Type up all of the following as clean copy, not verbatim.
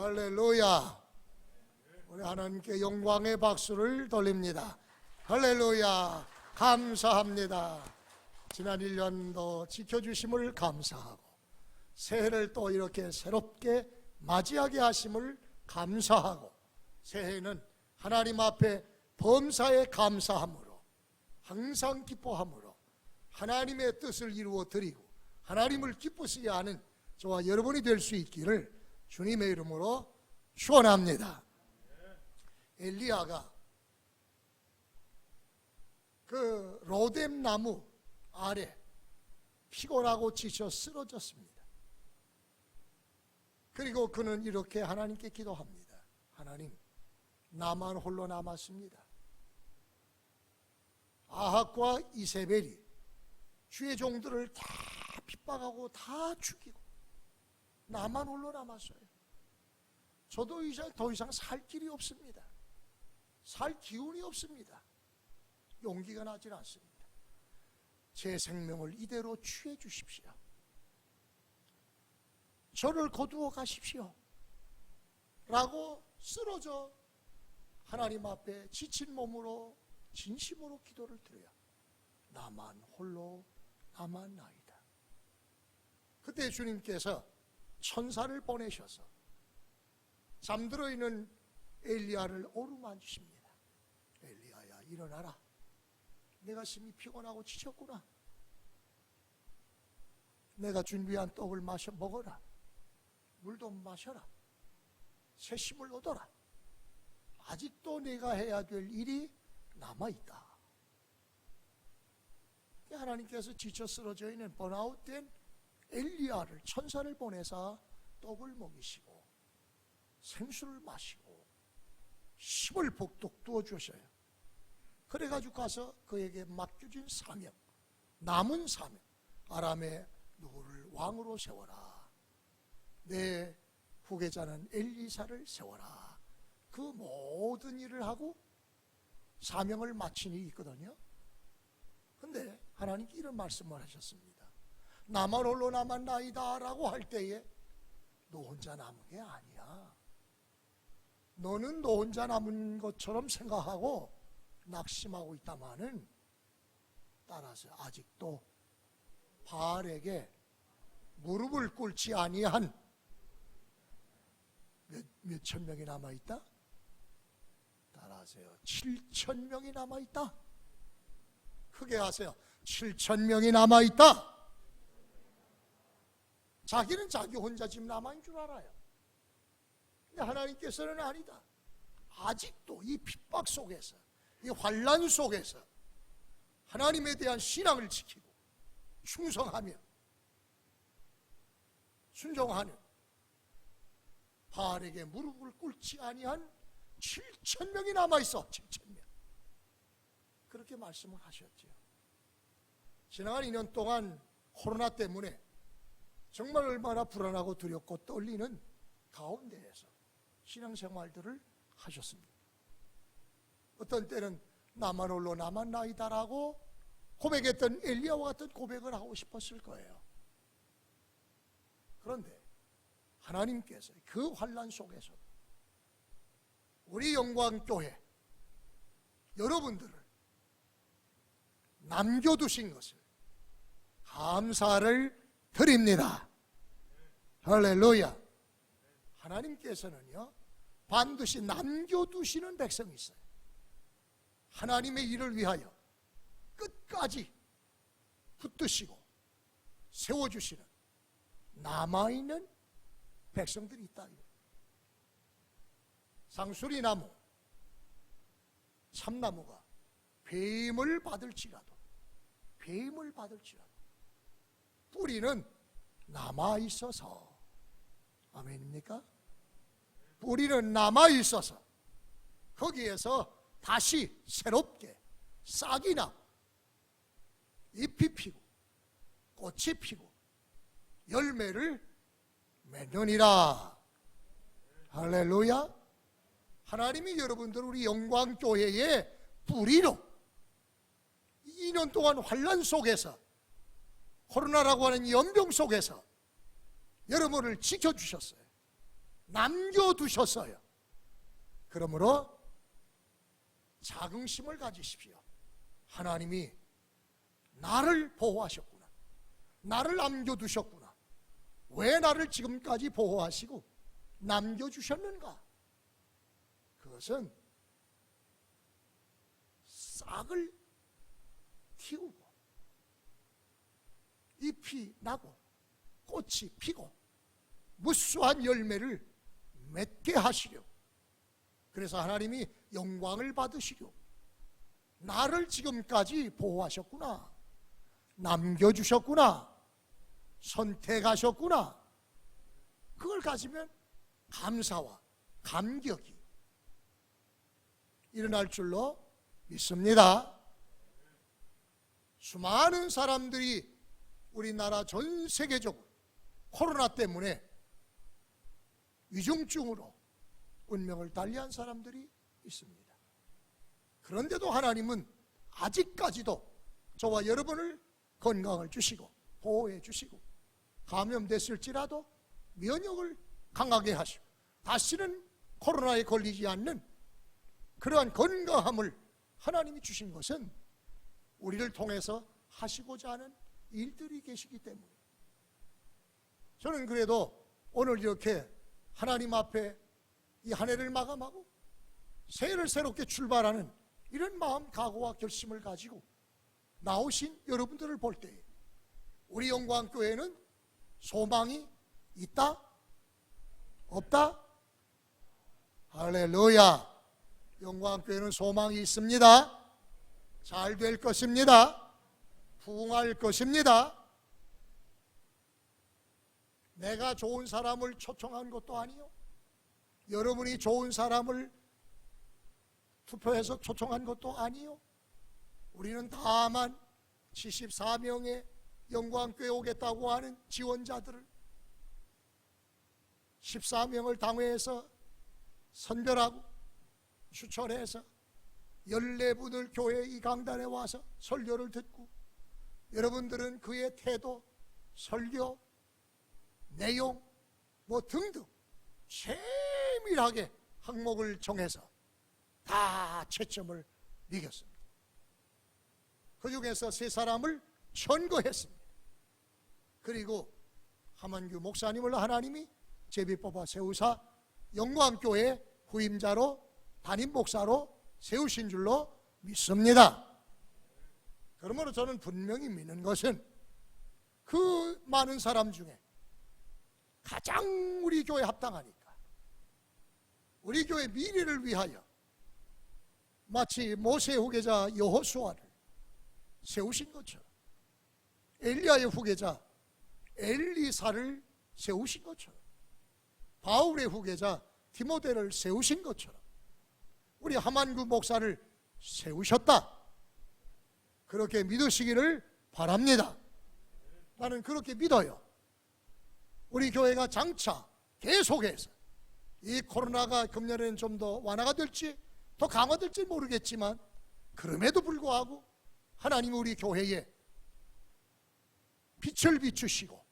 할렐루야. 우리 하나님께 영광의 박수를 돌립니다. 할렐루야. 감사합니다. 지난 1년도 지켜주심을 감사하고 새해를 또 이렇게 새롭게 맞이하게 하심을 감사하고 새해는 하나님 앞에 범사에 감사함으로 항상 기뻐함으로 하나님의 뜻을 이루어 드리고 하나님을 기쁘시게 하는 저와 여러분이 될 수 있기를 주님의 이름으로 축원합니다. 엘리야가 그 로뎀 나무 아래 피곤하고 지쳐 쓰러졌습니다. 그리고 그는 이렇게 하나님께 기도합니다. 하나님, 나만 홀로 남았습니다. 아합과 이세벨이 주의 종들을 다 핍박하고 다 죽이고 나만 홀로 남았어요. 저도 더 이상 살 길이 없습니다. 살 기운이 없습니다. 용기가 나질 않습니다. 제 생명을 이대로 취해 주십시오. 저를 거두어 가십시오. 라고 쓰러져 하나님 앞에 지친 몸으로 진심으로 기도를 드려요. 나만 홀로 남았나이다. 그때 주님께서 천사를 보내셔서 잠들어 있는 엘리야를 어루만지십니다. 엘리야야, 일어나라. 내가 심히 피곤하고 지쳤구나. 내가 준비한 떡을 먹어라. 물도 마셔라. 새 힘을 얻어라. 아직도 내가 해야 될 일이 남아있다. 하나님께서 지쳐 쓰러져 있는 번아웃된 엘리야를 천사를 보내사 떡을 먹이시고 생수를 마시고 힘을 복독 두어 주셔요. 그래가지고 가서 그에게 맡겨진 사명, 남은 사명, 아람의 누구를 왕으로 세워라. 내 후계자는 엘리사를 세워라. 그 모든 일을 하고 사명을 마친 일이 있거든요. 근데 하나님께 이런 말씀을 하셨습니다. 나만 홀로 남았나이다 라고 할 때에 너 혼자 남은 게 아니야. 너는 너 혼자 남은 것처럼 생각하고 낙심하고 있다마는 따라서 아직도 바알에게 무릎을 꿇지 아니한 몇천 명이 남아있다? 따라하세요. 7천 명이 남아있다. 크게 하세요. 7천 명이 남아있다. 자기는 자기 혼자 지금 남아있는 줄 알아요. 근데 하나님께서는 아니다. 아직도 이 핍박 속에서, 이 환난 속에서 하나님에 대한 신앙을 지키고 충성하며 순종하는 바알에게 무릎을 꿇지 아니한 7천 명이 남아있어. 7천 명. 그렇게 말씀을 하셨죠. 지난 2년 동안 코로나 때문에 정말 얼마나 불안하고 두렵고 떨리는 가운데에서 신앙생활들을 하셨습니다. 어떤 때는 나만 홀로 남았나이다라고 고백했던 엘리야와 같은 고백을 하고 싶었을 거예요. 그런데 하나님께서 그 환난 속에서 우리 영광교회 여러분들을 남겨두신 것을 감사를 드립니다. 할렐루야. 하나님께서는요 반드시 남겨두시는 백성이 있어요. 하나님의 일을 위하여 끝까지 붙드시고 세워주시는 남아있는 백성들이 있다. 상수리나무, 참나무가 배임을 받을지라도 뿌리는 남아있어서, 아멘입니까? 뿌리는 남아있어서 거기에서 다시 새롭게 싹이 나고 잎이 피고 꽃이 피고 열매를 맺느니라. 할렐루야. 하나님이 여러분들 우리 영광교회의 뿌리로 2년 동안 환난 속에서 코로나라고 하는 연병 속에서 여러분을 지켜주셨어요. 남겨두셨어요. 그러므로 자긍심을 가지십시오. 하나님이 나를 보호하셨구나. 나를 남겨두셨구나. 왜 나를 지금까지 보호하시고 남겨주셨는가? 그것은 싹을 틔우고 잎이 나고 꽃이 피고 무수한 열매를 맺게 하시려. 그래서 하나님이 영광을 받으시려. 나를 지금까지 보호하셨구나. 남겨주셨구나. 선택하셨구나. 그걸 가지면 감사와 감격이 일어날 줄로 믿습니다. 수많은 사람들이 우리나라 전 세계적으로 코로나 때문에 위중증으로 운명을 달리한 사람들이 있습니다. 그런데도 하나님은 아직까지도 저와 여러분을 건강을 주시고 보호해 주시고 감염됐을지라도 면역을 강하게 하시고 다시는 코로나에 걸리지 않는 그러한 건강함을 하나님이 주신 것은 우리를 통해서 하시고자 하는 일들이 계시기 때문에 저는 그래도 오늘 이렇게 하나님 앞에 이 한 해를 마감하고 새해를 새롭게 출발하는 이런 마음 각오와 결심을 가지고 나오신 여러분들을 볼 때에 우리 영광교회는 소망이 있다? 없다? 할렐루야! 영광교회는 소망이 있습니다. 잘 될 것입니다. 부흥할 것입니다. 내가 좋은 사람을 초청한 것도 아니요, 여러분이 좋은 사람을 투표해서 초청한 것도 아니요, 우리는 다만 74명의 영광교회 오겠다고 하는 지원자들을 14명을 당회에서 선별하고 추천해서 14분을 교회 이 강단에 와서 설교를 듣고 여러분들은 그의 태도, 설교, 내용 뭐 등등 세밀하게 항목을 정해서 다 채점을 매겼습니다. 그 중에서 3사람을 선거했습니다. 그리고 하만규 목사님을 하나님이 제비 뽑아 세우사 영광교회 후임자로 담임 목사로 세우신 줄로 믿습니다. 그러므로 저는 분명히 믿는 것은 그 많은 사람 중에 가장 우리 교회에 합당하니까 우리 교회 미래를 위하여 마치 모세의 후계자 여호수아를 세우신 것처럼 엘리야의 후계자 엘리사를 세우신 것처럼 바울의 후계자 디모데를 세우신 것처럼 우리 하만구 목사를 세우셨다, 그렇게 믿으시기를 바랍니다. 나는 그렇게 믿어요. 우리 교회가 장차 계속해서 이 코로나가 금년에는 좀 더 완화가 될지 더 강화될지 모르겠지만 그럼에도 불구하고 하나님이 우리 교회에 빛을 비추시고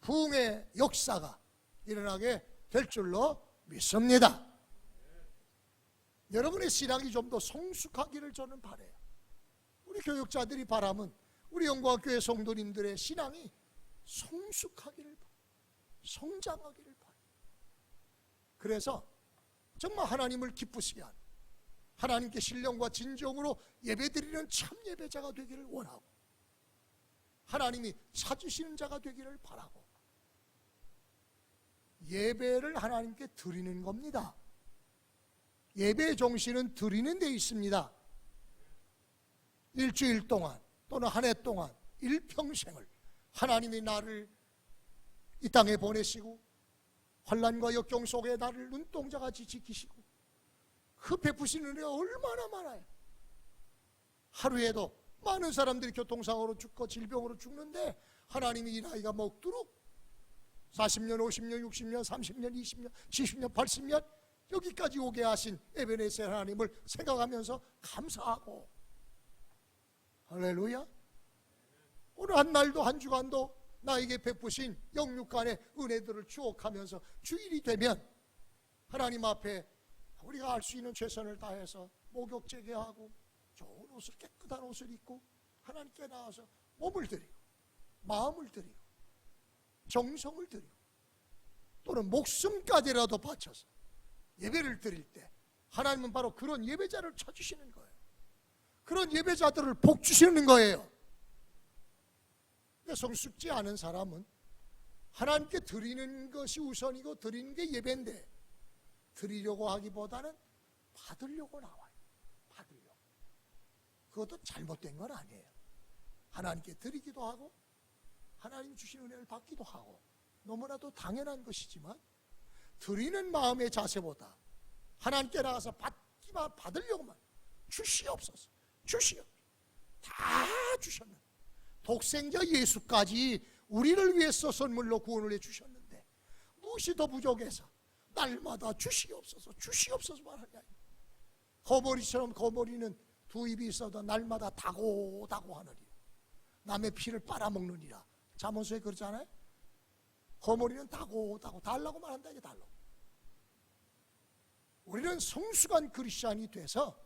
부흥의 역사가 일어나게 될 줄로 믿습니다. 여러분의 신앙이 좀 더 성숙하기를 저는 바라요. 우리 교육자들이 바라면 우리 영광교회 성도님들의 신앙이 성숙하기를 바라요. 성장하기를 바라요. 그래서 정말 하나님을 기쁘시게 하는, 하나님께 신령과 진정으로 예배드리는 참 예배자가 되기를 원하고 하나님이 찾으시는 자가 되기를 바라고 예배를 하나님께 드리는 겁니다. 예배의 정신은 드리는 데 있습니다. 일주일 동안 또는 한 해 동안 일평생을 하나님이 나를 이 땅에 보내시고 환난과 역경 속에 나를 눈동자같이 지키시고 그 베푸시는 은혜가 얼마나 많아요. 하루에도 많은 사람들이 교통사고로 죽고 질병으로 죽는데 하나님이 이 나이가 먹도록 40년, 50년, 60년, 30년, 20년, 70년, 80년 여기까지 오게 하신 에베네셀 하나님을 생각하면서 감사하고, 할렐루야. 오늘 한 날도 한 주간도 나에게 베푸신 영육간의 은혜들을 추억하면서 주일이 되면 하나님 앞에 우리가 할 수 있는 최선을 다해서 목욕 재개하고 좋은 옷을, 깨끗한 옷을 입고 하나님께 나와서 몸을 드리고 마음을 드리고 정성을 드리고 또는 목숨까지라도 바쳐서 예배를 드릴 때 하나님은 바로 그런 예배자를 찾으시는 거예요. 그런 예배자들을 복 주시는 거예요. 성숙지 않은 사람은 하나님께 드리는 것이 우선이고 드리는 게 예배인데 드리려고 하기보다는 받으려고 나와요. 받으려고. 그것도 잘못된 건 아니에요. 하나님께 드리기도 하고 하나님 주신 은혜를 받기도 하고 너무나도 당연한 것이지만 드리는 마음의 자세보다 하나님께 나가서 받기만 받으려고만 주시옵소서. 주시옵소서. 다 주셨는데 독생자 예수까지 우리를 위해서 선물로 구원을 해주셨는데 무엇이 더 부족해서 날마다 주시옵소서 주시옵소서 말하냐. 거머리처럼 거머리는 두 입이 있어도 날마다 다고다고 하느니라. 남의 피를 빨아먹느니라. 잠언서에 그러잖아요. 거머리는 다고다고 달라고만 한다. 이게 달라고. 우리는 성숙한 크리스찬이 돼서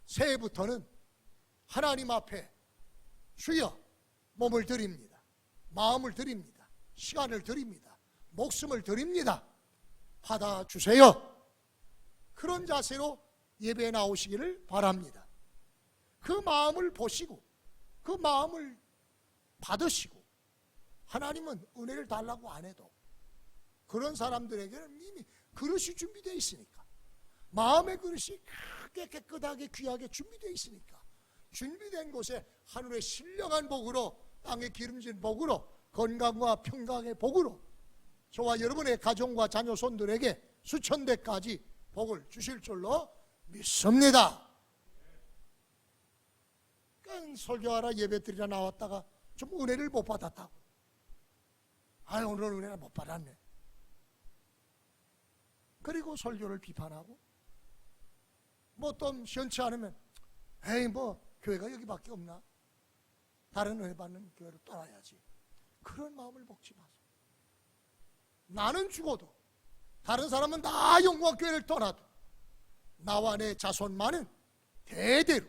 새해부터는 하나님 앞에 주여 몸을 드립니다. 마음을 드립니다. 시간을 드립니다. 목숨을 드립니다. 받아주세요. 그런 자세로 예배에 나오시기를 바랍니다. 그 마음을 보시고 그 마음을 받으시고 하나님은 은혜를 달라고 안 해도 그런 사람들에게는 이미 그릇이 준비되어 있으니까 마음의 그릇이 크게 깨끗하게 귀하게 준비되어 있으니까 준비된 곳에 하늘의 신령한 복으로 땅에 기름진 복으로 건강과 평강의 복으로 저와 여러분의 가정과 자녀 손들에게 수천 대까지 복을 주실 줄로 믿습니다. 그냥 설교하러 예배드리러 나왔다가 좀 은혜를 못 받았다고. 아유 오늘은 은혜를 못 받았네. 그리고 설교를 비판하고 뭐 또 시원치 않으면 에이 뭐 교회가 여기밖에 없나? 다른 은혜 받는 교회로 떠나야지. 그런 마음을 먹지 마세요. 나는 죽어도 다른 사람은 다 영광교회를 떠나도 나와 내 자손만은 대대로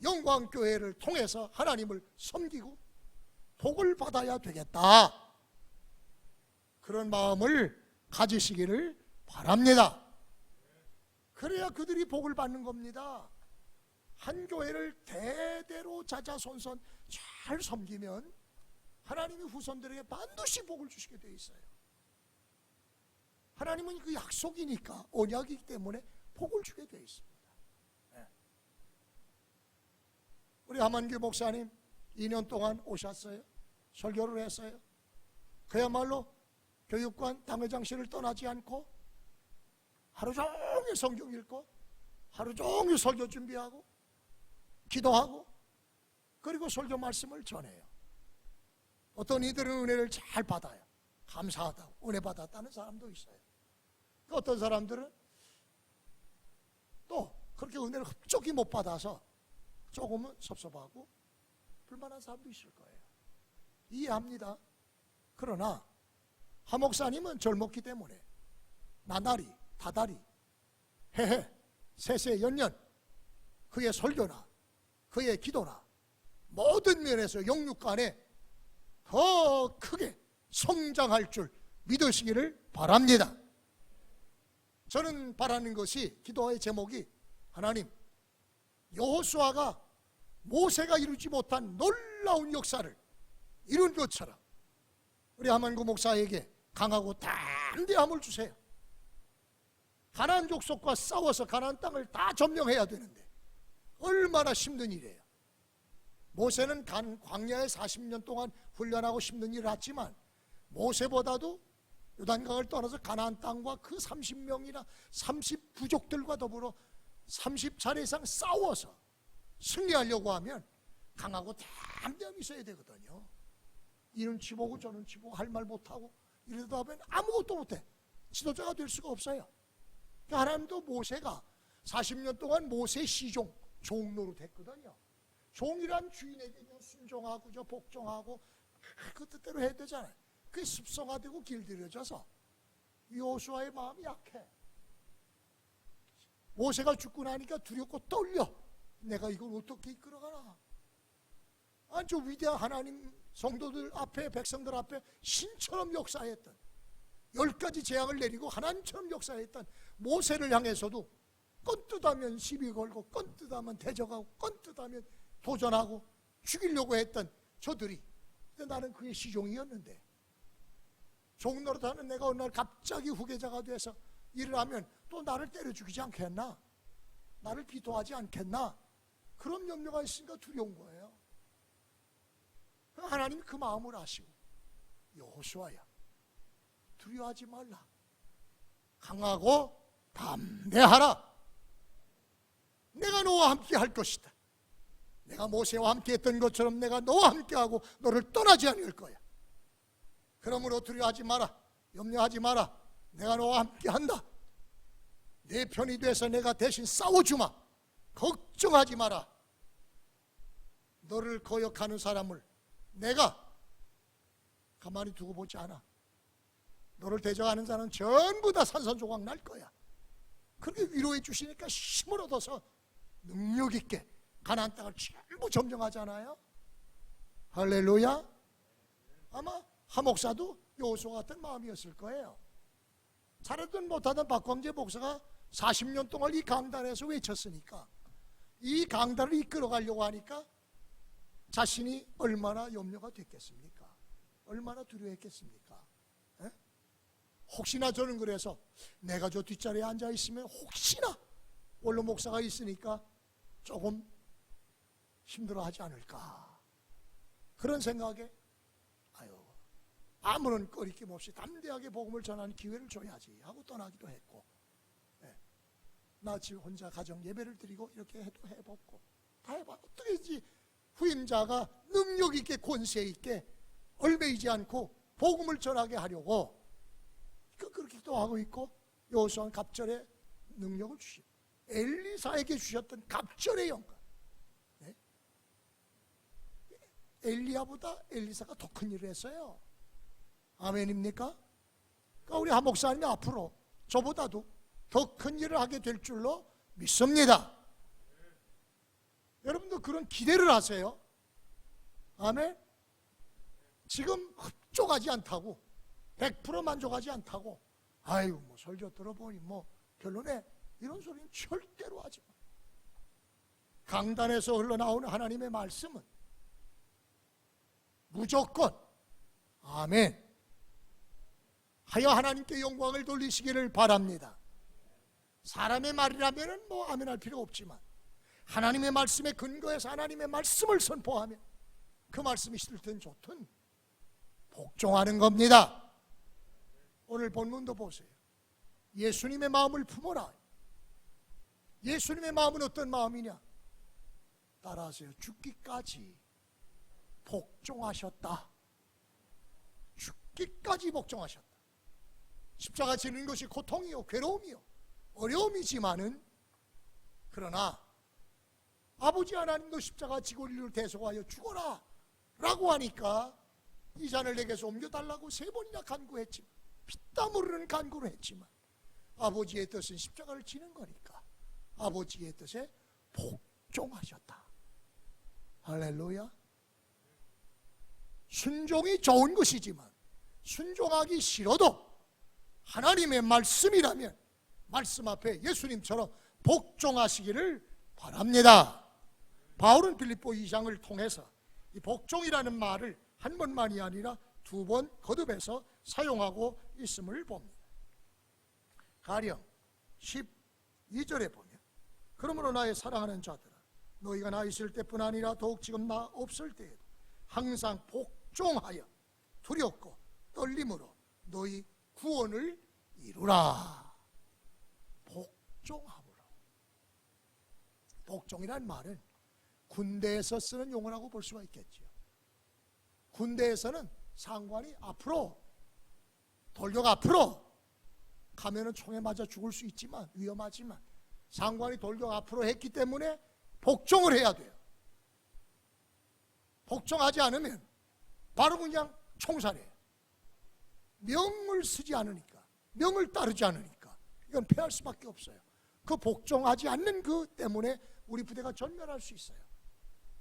영광교회를 통해서 하나님을 섬기고 복을 받아야 되겠다. 그런 마음을 가지시기를 바랍니다. 그래야 그들이 복을 받는 겁니다. 한 교회를 대대로 자자손손 잘 섬기면 하나님이 후손들에게 반드시 복을 주시게 되어 있어요. 하나님은 그 약속이니까 언약이기 때문에 복을 주게 되어 있습니다. 네. 우리 함한교 목사님 2년 동안 오셨어요. 설교를 했어요. 그야말로 교육관 당회장실을 떠나지 않고 하루 종일 성경 읽고 하루 종일 설교 준비하고 기도하고 그리고 설교 말씀을 전해요. 어떤 이들은 은혜를 잘 받아요. 감사하다고 은혜 받았다는 사람도 있어요. 어떤 사람들은 또 그렇게 은혜를 흡족히 못 받아서 조금은 섭섭하고 불만한 사람도 있을 거예요. 이해합니다. 그러나 하 목사님은 젊었기 때문에 나날이 다달이 해해 세세 연년 그의 설교나 그의 기도나 모든 면에서 영육간에 더 크게 성장할 줄 믿으시기를 바랍니다. 저는 바라는 것이 기도의 제목이 하나님 여호수아가 모세가 이루지 못한 놀라운 역사를 이룬 것처럼 우리 함한구 목사에게 강하고 담대함을 주세요. 가나안 족속과 싸워서 가나안 땅을 다 점령해야 되는데 얼마나 힘든 일이에요. 모세는 광야에 40년 동안 훈련하고 힘든 일을 했지만 모세보다도 요단강을 떠나서 가나안 땅과 그 30명이나 30부족들과 더불어 30차례 이상 싸워서 승리하려고 하면 강하고 담대함이 있어야 되거든요. 이는 치보고 저는 치보고 할 말 못하고 이러다 보면 아무것도 못해. 지도자가 될 수가 없어요. 그러니까 하나님도 모세가 40년 동안 모세 시종, 종 노릇했거든요. 종이란 주인에게 순종하고 복종하고 그 뜻대로 해야 되잖아요. 그게 습성화되고 길들여져서 여호수아의 마음이 약해. 모세가 죽고 나니까 두렵고 떨려. 내가 이걸 어떻게 이끌어가나. 아주 위대한 하나님 성도들 앞에, 백성들 앞에 신처럼 역사했던, 10가지 재앙을 내리고 하나님처럼 역사했던 모세를 향해서도 껌뜯하면 시비 걸고, 껌뜯하면 대적하고, 껌뜯하면 도전하고 죽이려고 했던 저들이, 근데 나는 그의 시종이었는데, 종 노릇하는 내가 어느 날 갑자기 후계자가 돼서 일을 하면 또 나를 때려 죽이지 않겠나? 나를 비토하지 않겠나? 그런 염려가 있으니까 두려운 거예요. 하나님이 그 마음을 아시고, 여호수아야, 두려워하지 말라. 강하고 담대하라. 내가 너와 함께 할 것이다. 내가 모세와 함께 했던 것처럼 내가 너와 함께하고 너를 떠나지 않을 거야. 그러므로 두려워하지 마라. 염려하지 마라. 내가 너와 함께 한다. 내 편이 돼서 내가 대신 싸워주마. 걱정하지 마라. 너를 거역하는 사람을 내가 가만히 두고 보지 않아. 너를 대적하는 자는 전부 다 산산조각 날 거야. 그렇게 위로해 주시니까 힘을 얻어서 능력 있게 가나안 땅을 전부 점령하잖아요. 할렐루야. 아마 하목사도 여호수아 같은 마음이었을 거예요. 잘하든 못하든 박광재 목사가 40년 동안 이 강단에서 외쳤으니까, 이 강단을 이끌어가려고 하니까 자신이 얼마나 염려가 됐겠습니까? 얼마나 두려워했겠습니까? 에? 혹시나 저는 그래서 내가 저 뒷자리에 앉아있으면 혹시나 원로 목사가 있으니까 조금 힘들어하지 않을까, 그런 생각에 아무런 꺼리낌 없이 담대하게 복음을 전하는 기회를 줘야지 하고 떠나기도 했고, 나 지금 혼자 가정 예배를 드리고 이렇게 해도 해봤고 다 해봐. 어떻게든지 후임자가 능력 있게 권세 있게 얼매이지 않고 복음을 전하게 하려고 그렇게 기도하고 있고, 여호수아는 갑절의 능력을 주시고 엘리사에게 주셨던 갑절의 영광, 엘리야보다 엘리사가 더 큰 일을 했어요. 아멘입니까? 그러니까 우리 한 목사님이 앞으로 저보다도 더 큰 일을 하게 될 줄로 믿습니다. 여러분도 그런 기대를 하세요. 아멘. 지금 흡족하지 않다고, 100% 만족하지 않다고, 아유 뭐 설교 들어보니 뭐 결론에, 이런 소리는 절대로 하지 마. 강단에서 흘러나오는 하나님의 말씀은 무조건 아멘 하여 하나님께 영광을 돌리시기를 바랍니다. 사람의 말이라면 뭐 아멘 할 필요 없지만, 하나님의 말씀에 근거해서 하나님의 말씀을 선포하면 그 말씀이 싫든 좋든 복종하는 겁니다. 오늘 본문도 보세요. 예수님의 마음을 품어라. 예수님의 마음은 어떤 마음이냐? 따라하세요. 죽기까지 복종하셨다. 죽기까지 복종하셨다. 십자가 지는 것이 고통이요, 괴로움이요, 어려움이지만은, 그러나 아버지 하나님도 십자가 지고 인류를 대속하여 죽어라 라고 하니까 이 잔을 내게서 옮겨달라고 3번이나 간구했지만, 피땀 흐르는 간구를 했지만, 아버지의 뜻은 십자가를 지는 거니까 아버지의 뜻에 복종하셨다. 할렐루야. 순종이 좋은 것이지만 순종하기 싫어도 하나님의 말씀이라면 말씀 앞에 예수님처럼 복종하시기를 바랍니다. 바울은 빌립보 2장을 통해서 이 복종이라는 말을 한 번만이 아니라 2번 거듭해서 사용하고 있음을 봅니다. 가령 12절에 보면, 그러므로 나의 사랑하는 자들아, 너희가 나 있을 때뿐 아니라 더욱 지금 나 없을 때에도 항상 복종하여 두렵고 떨림으로 너희 구원을 이루라. 복종함으로. 복종이란 말은 군대에서 쓰는 용어라고 볼 수가 있겠죠. 군대에서는 상관이 앞으로, 돌격 앞으로 가면은 총에 맞아 죽을 수 있지만, 위험하지만 상관이 돌격 앞으로 했기 때문에 복종을 해야 돼요. 복종하지 않으면 바로 그냥 총살이에요. 명을 쓰지 않으니까, 명을 따르지 않으니까 이건 패할 수밖에 없어요. 그 복종하지 않는 그 때문에 우리 부대가 전멸할 수 있어요.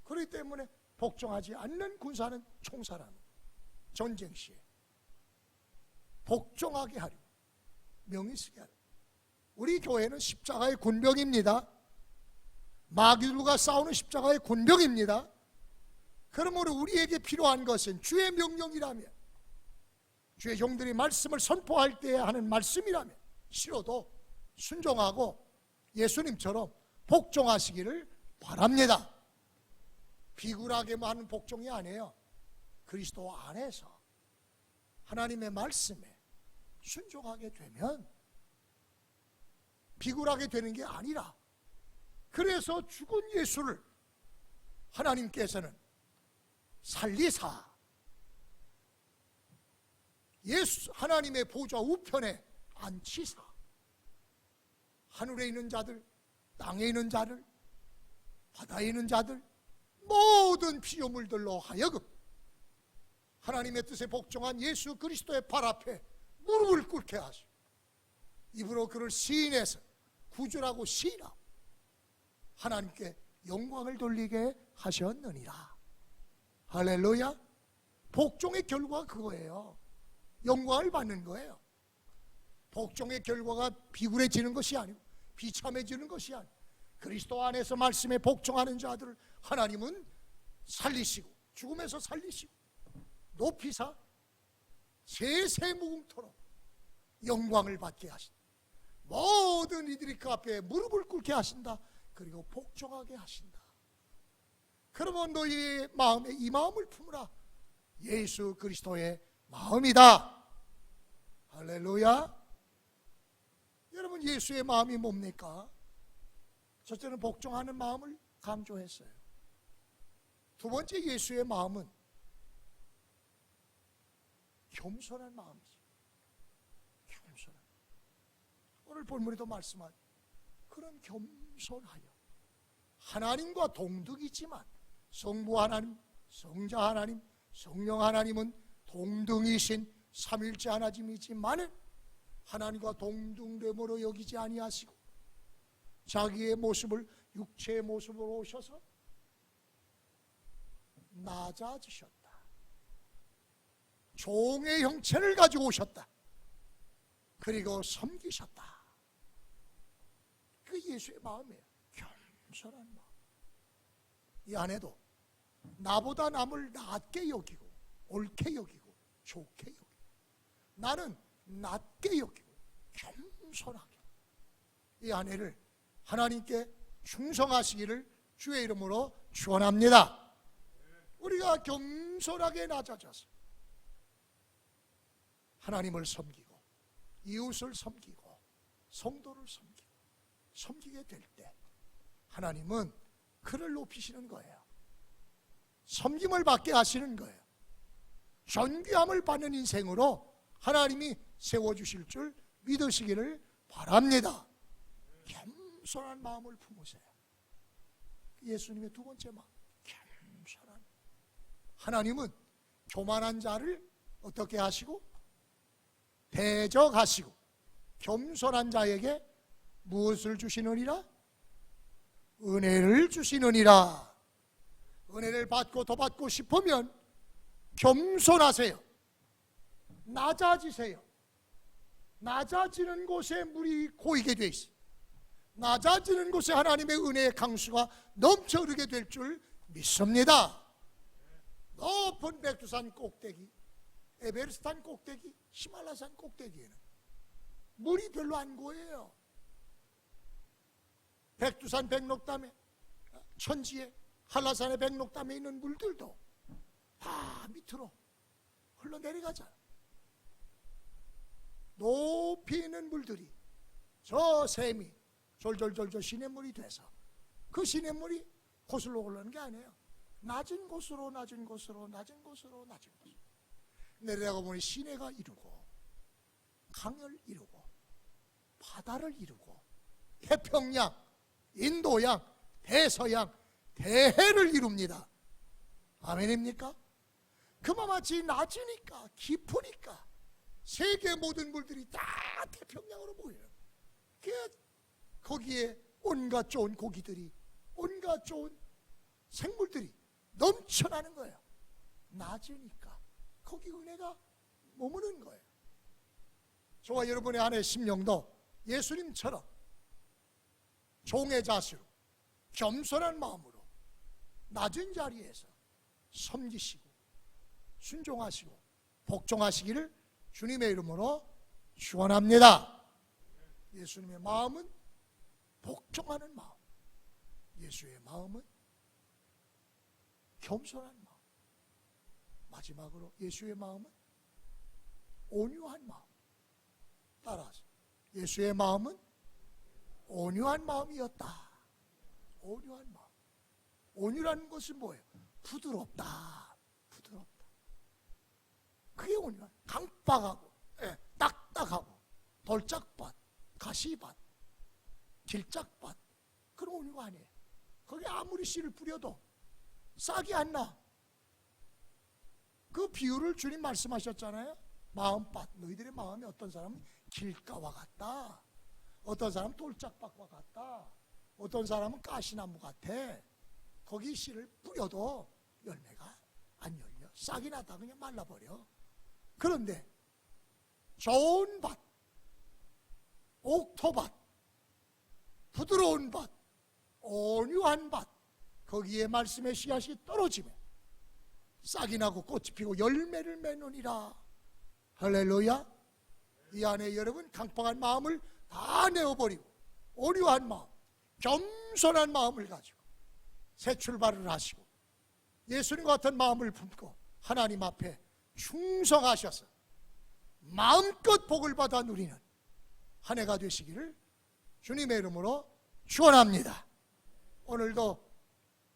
그렇기 때문에 복종하지 않는 군사는 총살하는, 전쟁 시에 복종하게 하려, 명이 쓰게 하려. 우리 교회는 십자가의 군병입니다. 마귀들과 싸우는 십자가의 군병입니다. 그러므로 우리에게 필요한 것은 주의 명령이라면, 주의 종들이 말씀을 선포할 때 하는 말씀이라면 싫어도 순종하고 예수님처럼 복종하시기를 바랍니다. 비굴하게만 하는 복종이 아니에요. 그리스도 안에서 하나님의 말씀에 순종하게 되면 비굴하게 되는 게 아니라, 그래서 죽은 예수를 하나님께서는 살리사 예수 하나님의 보좌 우편에 앉히사 하늘에 있는 자들, 땅에 있는 자들, 바다에 있는 자들, 모든 피조물들로 하여금 하나님의 뜻에 복종한 예수 그리스도의 발 앞에 무릎을 꿇게 하시고 입으로 그를 시인해서 구주라고 시인하고 하나님께 영광을 돌리게 하셨느니라. 할렐루야. 복종의 결과가 그거예요. 영광을 받는 거예요. 복종의 결과가 비굴해지는 것이 아니고 비참해지는 것이 아니고 그리스도 안에서 말씀에 복종하는 자들을 하나님은 살리시고 죽음에서 살리시고 높이사 세세무궁토록 영광을 받게 하신다. 모든 이들이 그 앞에 무릎을 꿇게 하신다. 그리고 복종하게 하신다. 그러면 너희의 마음에 이 마음을 품으라. 예수 그리스도의 마음이다. 할렐루야. 여러분, 예수의 마음이 뭡니까? 첫째는 복종하는 마음을 강조했어요. 두 번째, 예수의 마음은 겸손한 마음이죠. 겸손한. 오늘 본문에도 말씀한 그런 겸손하여 하나님과 동등이지만 성부 하나님, 성자 하나님, 성령 하나님은 동등이신 삼일째 하나님이지만은 하나님과 동등됨으로 여기지 아니하시고 자기의 모습을 육체의 모습으로 오셔서 낮아지셨다. 종의 형체를 가지고 오셨다. 그리고 섬기셨다. 그 예수의 마음이에요. 겸손한 마음. 이 안에도 나보다 남을 낮게 여기고 옳게 여기고 좋게 여기고 나는 낮게 여기고 겸손하게 이 안에를 하나님께 충성하시기를 주의 이름으로 축원합니다. 우리가 겸손하게 낮아져서 하나님을 섬기고 이웃을 섬기고 성도를 섬기게 될 때 하나님은 그를 높이시는 거예요. 섬김을 받게 하시는 거예요. 존귀함을 받는 인생으로 하나님이 세워주실 줄 믿으시기를 바랍니다. 겸손한 마음을 품으세요. 예수님의 두 번째 마음, 겸손한. 하나님은 교만한 자를 어떻게 하시고 대적하시고 겸손한 자에게 무엇을 주시느니라? 은혜를 주시느니라. 은혜를 받고 더 받고 싶으면 겸손하세요. 낮아지세요. 낮아지는 곳에 물이 고이게 돼 있어요. 낮아지는 곳에 하나님의 은혜의 강수가 넘쳐 흐르게 될 줄 믿습니다. 높은 백두산 꼭대기, 에베레스트산 꼭대기, 히말라산 꼭대기에는 물이 별로 안 고여요. 백두산 백록담에, 천지에, 한라산의 백록담에 있는 물들도 다 밑으로 흘러내려가잖아요. 높이 있는 물들이 저 샘이 졸졸졸졸 시냇물이 돼서 그 시냇물이 거슬러 올라오는 게 아니에요. 낮은 곳으로 낮은 곳으로 낮은 곳으로 낮은 곳으로 내려가 보니 시내가 이루고 강을 이루고 바다를 이루고 태평양, 인도양, 대서양, 대해를 이룹니다. 아멘입니까? 그마마치 낮으니까 깊으니까 세계 모든 물들이 다 태평양으로 모이는 거기에 온갖 좋은 고기들이 온갖 좋은 생물들이 넘쳐나는 거예요. 낮으니까 거기 은혜가 머무는 거예요. 저와 여러분의 안에 심령도 예수님처럼 종의 자세로 겸손한 마음으로 낮은 자리에서 섬기시고 순종하시고 복종하시기를 주님의 이름으로 축원합니다. 예수님의 마음은 복종하는 마음, 예수의 마음은 겸손한 마음, 마지막으로 예수의 마음은 온유한 마음. 따라서 예수의 마음은 온유한 마음이었다. 온유한 마음. 온유라는 것은 뭐예요? 부드럽다. 부드럽다. 그게 온유한. 강박하고 딱딱하고 돌짝밭, 가시밭, 길짝밭 그런 온유가 아니에요. 거기 아무리 씨를 뿌려도 싹이 안 나. 그 비유를 주님 말씀하셨잖아요. 마음밭, 너희들의 마음이 어떤 사람은 길가와 같다, 어떤 사람은 돌짝밭과 같다, 어떤 사람은 가시나무 같아. 거기 씨를 뿌려도 열매가 안 열려. 싹이 나다 그냥 말라버려. 그런데 좋은 밭, 옥토밭, 부드러운 밭, 온유한 밭, 거기에 말씀의 씨앗이 떨어지면 싹이 나고 꽃이 피고 열매를 맺느니라. 할렐루야. 이 안에 여러분 강팍한 마음을 다 내어버리고 온유한 마음, 겸손한 마음을 가지고 새 출발을 하시고 예수님과 같은 마음을 품고 하나님 앞에 충성하셔서 마음껏 복을 받아 누리는 한 해가 되시기를 주님의 이름으로 축원합니다. 오늘도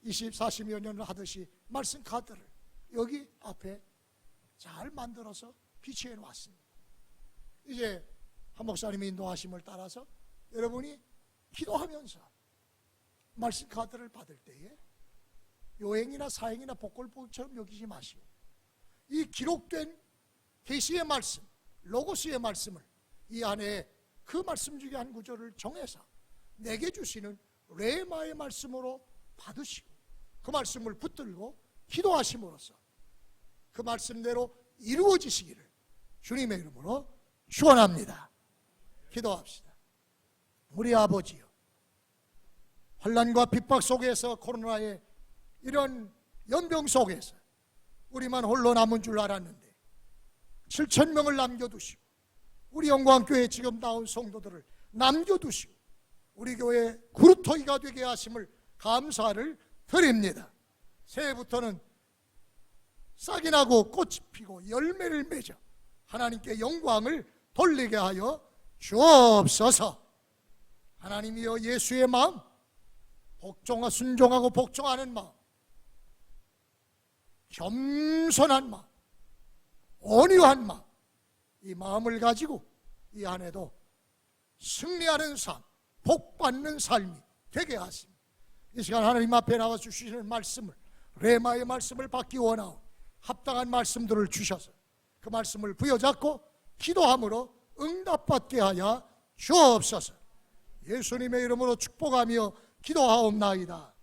20, 40여 년을 하듯이 말씀 카드를 여기 앞에 잘 만들어서 비치해 놓았습니다. 이제 한 목사님의 인도하심을 따라서 여러분이 기도하면서 말씀 카드를 받을 때에 요행이나 사행이나 복골복처럼 여기지 마시고 이 기록된 계시의 말씀, 로고스의 말씀을 이 안에 그 말씀 중에 한 구절을 정해서 내게 주시는 레마의 말씀으로 받으시고 그 말씀을 붙들고 기도하심으로써 그 말씀대로 이루어지시기를 주님의 이름으로 축원합니다. 기도합시다. 우리 아버지요, 환난과 핍박 속에서 코로나의 이런 연병 속에서 우리만 홀로 남은 줄 알았는데 7,000명을 남겨두시고 우리 영광교회 지금 나온 성도들을 남겨두시고 우리 교회 구루터기가 되게 하심을 감사를 드립니다. 새해부터는 싹이 나고 꽃이 피고 열매를 맺어 하나님께 영광을 돌리게 하여 주옵소서. 하나님이여, 예수의 마음, 순종하고 복종하는 마음, 겸손한 마음, 온유한 마음, 이 마음을 가지고 이 안에도 승리하는 삶, 복받는 삶이 되게 하십니다. 이 시간 하나님 앞에 나와 주시는 말씀을, 레마의 말씀을 받기 원하오 합당한 말씀들을 주셔서 그 말씀을 부여잡고 기도함으로 응답받게 하여 주옵소서. 예수님의 이름으로 축복하며 기도하옵나이다.